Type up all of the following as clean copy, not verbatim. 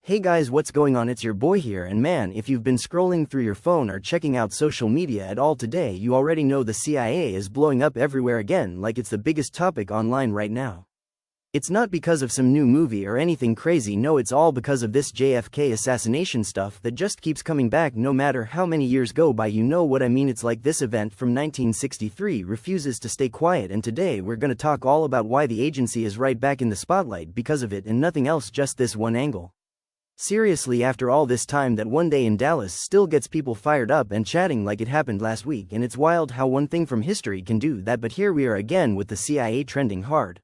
Hey guys, what's going on? It's your boy here, and man, if you've been scrolling through your phone or checking out social media at all today, you already know the CIA is blowing up everywhere again like it's the biggest topic online right now. It's not because of some new movie or anything crazy, no, it's all because of this JFK assassination stuff that just keeps coming back no matter how many years go by, you know what I mean. It's like this event from 1963 refuses to stay quiet, and today we're gonna talk all about why the agency is right back in the spotlight because of it and nothing else, just this one angle. Seriously, after all this time, that one day in Dallas still gets people fired up and chatting like it happened last week, and it's wild how one thing from history can do that. But here we are again with the CIA trending hard.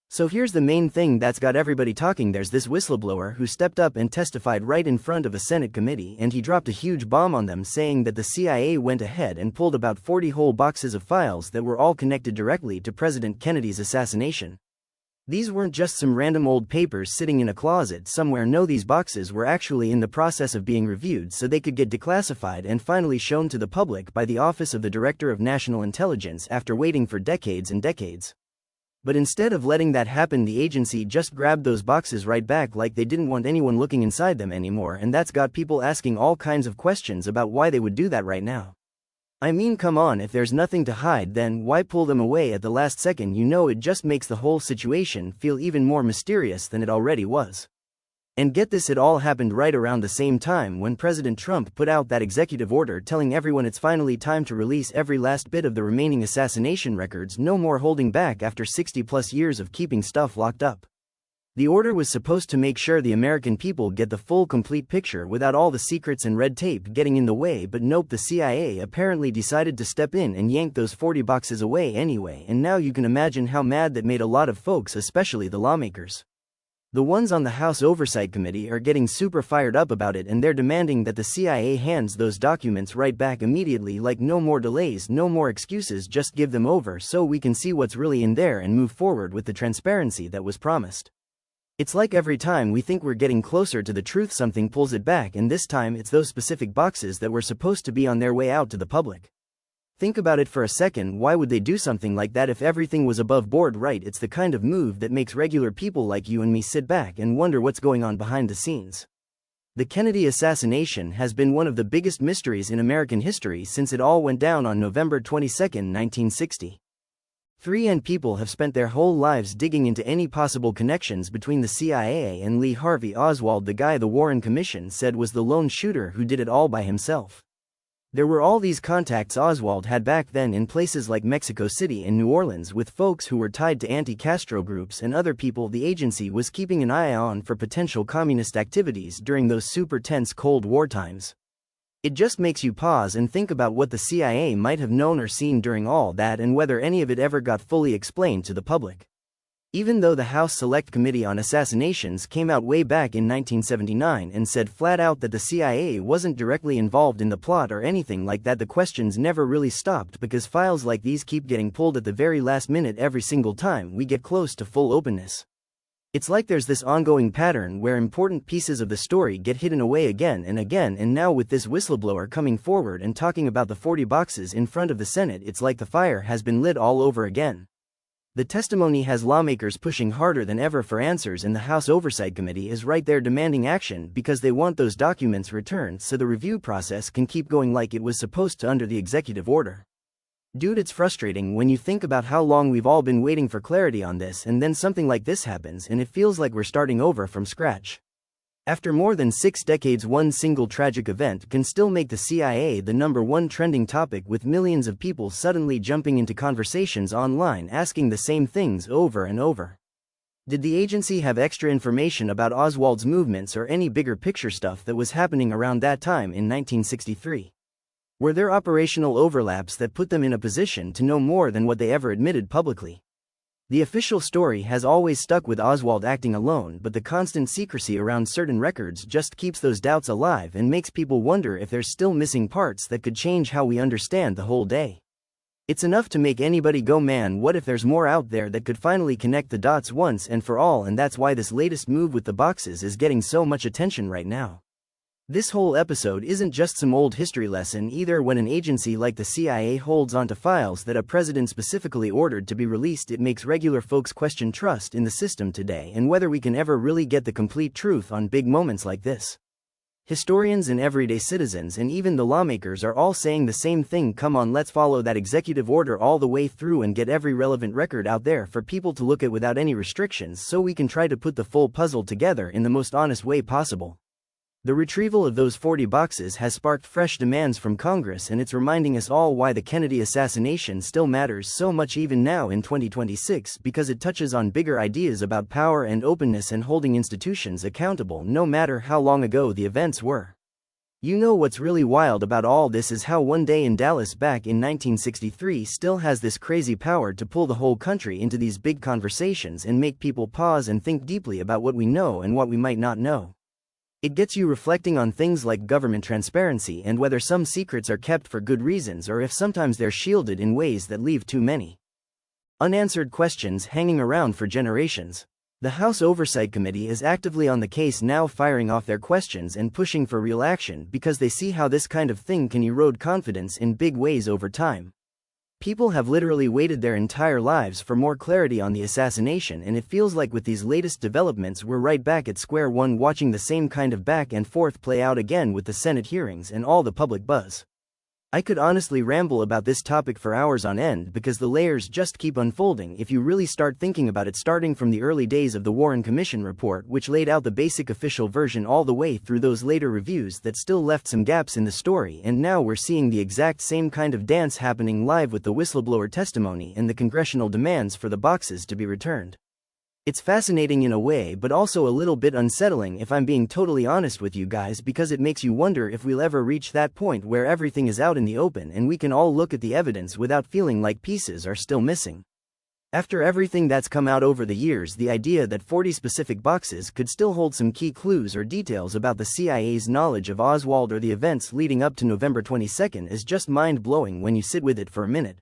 So here's the main thing that's got everybody talking. There's this whistleblower who stepped up and testified right in front of a Senate committee, and he dropped a huge bomb on them, saying that the CIA went ahead and pulled about 40 whole boxes of files that were all connected directly to President Kennedy's assassination. These weren't just some random old papers sitting in a closet somewhere, no, these boxes were actually in the process of being reviewed so they could get declassified and finally shown to the public by the Office of the Director of National Intelligence after waiting for decades and decades. But instead of letting that happen, the agency just grabbed those boxes right back like they didn't want anyone looking inside them anymore, and that's got people asking all kinds of questions about why they would do that right now. I mean, come on, if there's nothing to hide, then why pull them away at the last second? You know, it just makes the whole situation feel even more mysterious than it already was. And get this, it all happened right around the same time when President Trump put out that executive order telling everyone it's finally time to release every last bit of the remaining assassination records, no more holding back after 60+ years of keeping stuff locked up. The order was supposed to make sure the American people get the full complete picture without all the secrets and red tape getting in the way, but nope, the CIA apparently decided to step in and yank those 40 boxes away anyway, and now you can imagine how mad that made a lot of folks, especially the lawmakers. The ones on the House Oversight Committee are getting super fired up about it, and they're demanding that the CIA hands those documents right back immediately, like no more delays, no more excuses, just give them over so we can see what's really in there and move forward with the transparency that was promised. It's like every time we think we're getting closer to the truth, something pulls it back, and this time it's those specific boxes that were supposed to be on their way out to the public. Think about it for a second, why would they do something like that if everything was above board, right? It's the kind of move that makes regular people like you and me sit back and wonder what's going on behind the scenes. The Kennedy assassination has been one of the biggest mysteries in American history since it all went down on November 22, 1960. And people have spent their whole lives digging into any possible connections between the CIA and Lee Harvey Oswald, the guy the Warren Commission said was the lone shooter who did it all by himself. There were all these contacts Oswald had back then in places like Mexico City and New Orleans with folks who were tied to anti-Castro groups and other people the agency was keeping an eye on for potential communist activities during those super tense Cold War times. It just makes you pause and think about what the CIA might have known or seen during all that, and whether any of it ever got fully explained to the public. Even though the House Select Committee on Assassinations came out way back in 1979 and said flat out that the CIA wasn't directly involved in the plot or anything like that, the questions never really stopped because files like these keep getting pulled at the very last minute every single time we get close to full openness. It's like there's this ongoing pattern where important pieces of the story get hidden away again, and now with this whistleblower coming forward and talking about the 40 boxes in front of the Senate, it's like the fire has been lit all over again. The testimony has lawmakers pushing harder than ever for answers, and the House Oversight Committee is right there demanding action because they want those documents returned so the review process can keep going like it was supposed to under the executive order. Dude, it's frustrating when you think about how long we've all been waiting for clarity on this, and then something like this happens and it feels like we're starting over from scratch. After more than 6 decades, one single tragic event can still make the CIA the #1 trending topic, with millions of people suddenly jumping into conversations online asking the same things over and over. Did the agency have extra information about Oswald's movements or any bigger picture stuff that was happening around that time in 1963? Were there operational overlaps that put them in a position to know more than what they ever admitted publicly? The official story has always stuck with Oswald acting alone, but the constant secrecy around certain records just keeps those doubts alive and makes people wonder if there's still missing parts that could change how we understand the whole day. It's enough to make anybody go, man, what if there's more out there that could finally connect the dots once and for all? And that's why this latest move with the boxes is getting so much attention right now. This whole episode isn't just some old history lesson either. When an agency like the CIA holds onto files that a president specifically ordered to be released, it makes regular folks question trust in the system today and whether we can ever really get the complete truth on big moments like this. Historians and everyday citizens and even the lawmakers are all saying the same thing. Come on, let's follow that executive order all the way through and get every relevant record out there for people to look at without any restrictions, so we can try to put the full puzzle together in the most honest way possible. The retrieval of those 40 boxes has sparked fresh demands from Congress, and it's reminding us all why the Kennedy assassination still matters so much even now in 2026, because it touches on bigger ideas about power and openness and holding institutions accountable no matter how long ago the events were. You know what's really wild about all this is how one day in Dallas back in 1963 still has this crazy power to pull the whole country into these big conversations and make people pause and think deeply about what we know and what we might not know. It gets you reflecting on things like government transparency and whether some secrets are kept for good reasons or if sometimes they're shielded in ways that leave too many unanswered questions hanging around for generations. The House Oversight Committee is actively on the case now, firing off their questions and pushing for real action because they see how this kind of thing can erode confidence in big ways over time. People have literally waited their entire lives for more clarity on the assassination, and it feels like with these latest developments we're right back at square one, watching the same kind of back and forth play out again with the Senate hearings and all the public buzz. I could honestly ramble about this topic for hours on end because the layers just keep unfolding if you really start thinking about it, starting from the early days of the Warren Commission report, which laid out the basic official version, all the way through those later reviews that still left some gaps in the story, and now we're seeing the exact same kind of dance happening live with the whistleblower testimony and the congressional demands for the boxes to be returned. It's fascinating in a way, but also a little bit unsettling if I'm being totally honest with you guys, because it makes you wonder if we'll ever reach that point where everything is out in the open and we can all look at the evidence without feeling like pieces are still missing. After everything that's come out over the years, the idea that 40 specific boxes could still hold some key clues or details about the CIA's knowledge of Oswald or the events leading up to November 22 is just mind-blowing when you sit with it for a minute.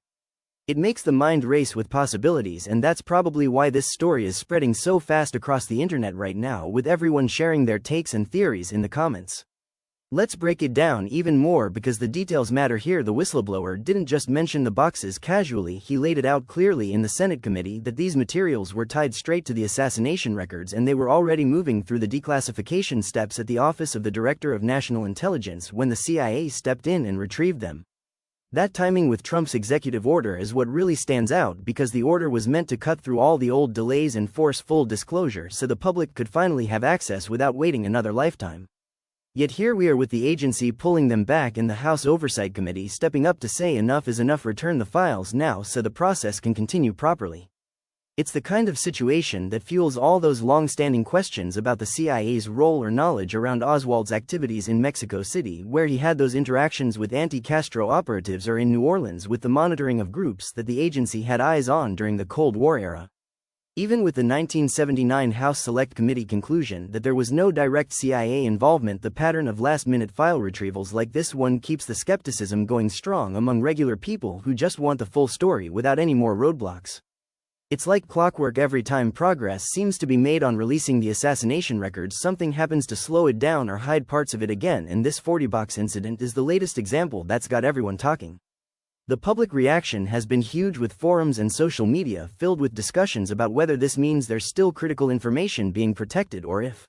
It makes the mind race with possibilities, and that's probably why this story is spreading so fast across the internet right now, with everyone sharing their takes and theories in the comments. Let's break it down even more because the details matter here. The whistleblower didn't just mention the boxes casually, he laid it out clearly in the Senate committee that these materials were tied straight to the assassination records, and they were already moving through the declassification steps at the Office of the Director of National Intelligence when the CIA stepped in and retrieved them. That timing with Trump's executive order is what really stands out, because the order was meant to cut through all the old delays and force full disclosure so the public could finally have access without waiting another lifetime. Yet here we are with the agency pulling them back and the House Oversight Committee stepping up to say enough is enough, return the files now so the process can continue properly. It's the kind of situation that fuels all those long-standing questions about the CIA's role or knowledge around Oswald's activities in Mexico City, where he had those interactions with anti-Castro operatives, or in New Orleans with the monitoring of groups that the agency had eyes on during the Cold War era. Even with the 1979 House Select Committee conclusion that there was no direct CIA involvement, the pattern of last-minute file retrievals like this one keeps the skepticism going strong among regular people who just want the full story without any more roadblocks. It's like clockwork. Every time progress seems to be made on releasing the assassination records, something happens to slow it down or hide parts of it again, and this 40-box incident is the latest example that's got everyone talking. The public reaction has been huge, with forums and social media filled with discussions about whether this means there's still critical information being protected or if